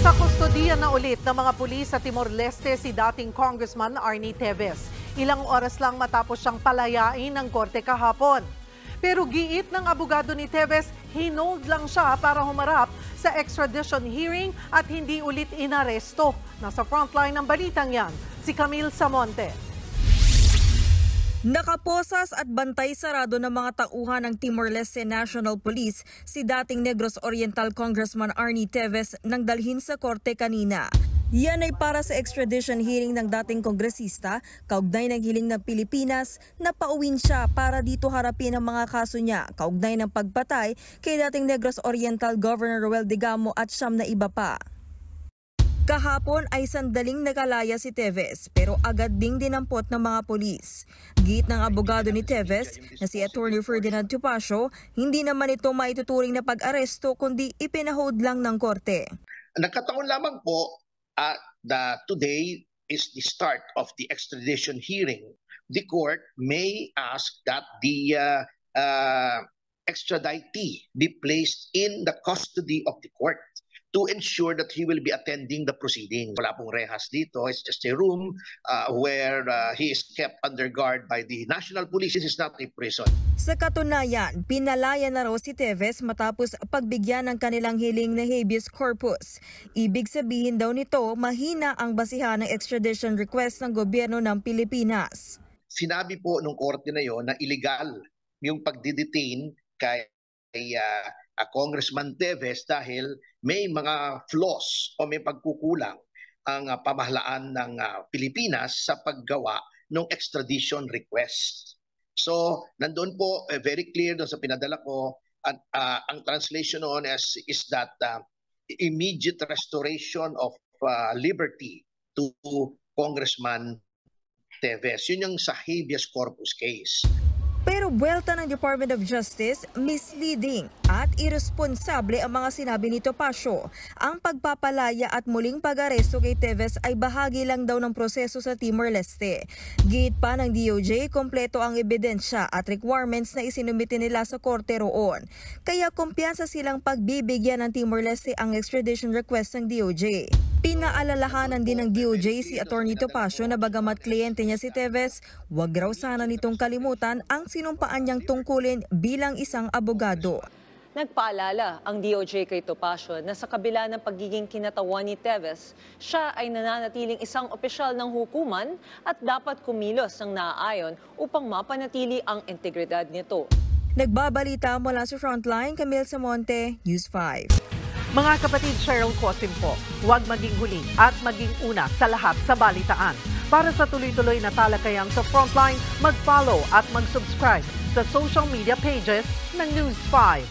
Nasa kustodiya na ulit ng mga pulis sa Timor-Leste si dating Congressman Arnie Teves. Ilang oras lang matapos siyang palayain ng korte kahapon. Pero giit ng abogado ni Teves, hinold lang siya para humarap sa extradition hearing at hindi ulit inaresto. Nasa frontline ng balitang yan, si Camille Samonte. Nakaposas at bantay sarado ng mga tauhan ng Timor-Leste National Police si dating Negros Oriental Congressman Arnie Teves nang dalhin sa korte kanina. Yan ay para sa extradition hearing ng dating kongresista, kaugnay ng hiling ng Pilipinas na pauwin siya para dito harapin ang mga kaso niya, kaugnay ng pagpatay kay dating Negros Oriental Governor Roel Digamo at siyam na iba pa. Kahapon ay sandaling nakalaya si Teves pero agad ding dinampot ng mga polis. Giit ng abogado ni Teves na si Attorney Ferdinand Tupacio, hindi naman ito maituturing na pag-aresto kundi ipinahold lang ng korte. Nagkataon lamang po today is the start of the extradition hearing. The court may ask that the extraditee be placed in the custody of the court to ensure that he will be attending the proceeding. Wala pong rehas dito. It's just a room where he is kept under guard by the National Police. This is not a prison. Sa katunayan, pinalaya na raw si Teves matapos pagbigyan ng kanilang hiling na habeas corpus. Ibig sabihin daw nito, mahina ang basihan ng extradition request ng gobyerno ng Pilipinas. Sinabi po nung korte na yon na illegal yung pagdidetain kay Congressman Teves dahil may mga flaws o may pagkukulang ang pamahalaan ng Pilipinas sa paggawa ng extradition request. So, nandoon po very clear doon sa pinadala ko at ang translation noon is that immediate restoration of liberty to Congressman Teves. Yun yung sa habeas corpus case. Pero buwelta ng Department of Justice, misleading at irresponsable ang mga sinabi ni Tupacio. Ang pagpapalaya at muling pag-aresto kay Teves ay bahagi lang daw ng proseso sa Timor-Leste. Giit pa ng DOJ, kompleto ang ebidensya at requirements na isinumite nila sa korte roon. Kaya kumpiyansa silang pagbibigyan ng Timor-Leste ang extradition request ng DOJ. Pinaalalahanan din ng DOJ si Attorney Tupacio na bagamat kliyente niya si Teves, wag raw sana nitong kalimutan ang sinumpaan niyang tungkulin bilang isang abogado. Nagpaalala ang DOJ kay Tupacio na sa kabila ng pagiging kinatawan ni Teves, siya ay nananatiling isang opisyal ng hukuman at dapat kumilos ng naaayon upang mapanatili ang integridad nito. Nagbabalita mula sa Frontline, Camille Samonte, News 5. Mga kapatid, Cheryl Cosim po, huwag maging huli at maging una sa lahat sa balitaan. Para sa tuloy-tuloy na talakayan sa Frontline, mag-follow at mag-subscribe sa social media pages ng News 5.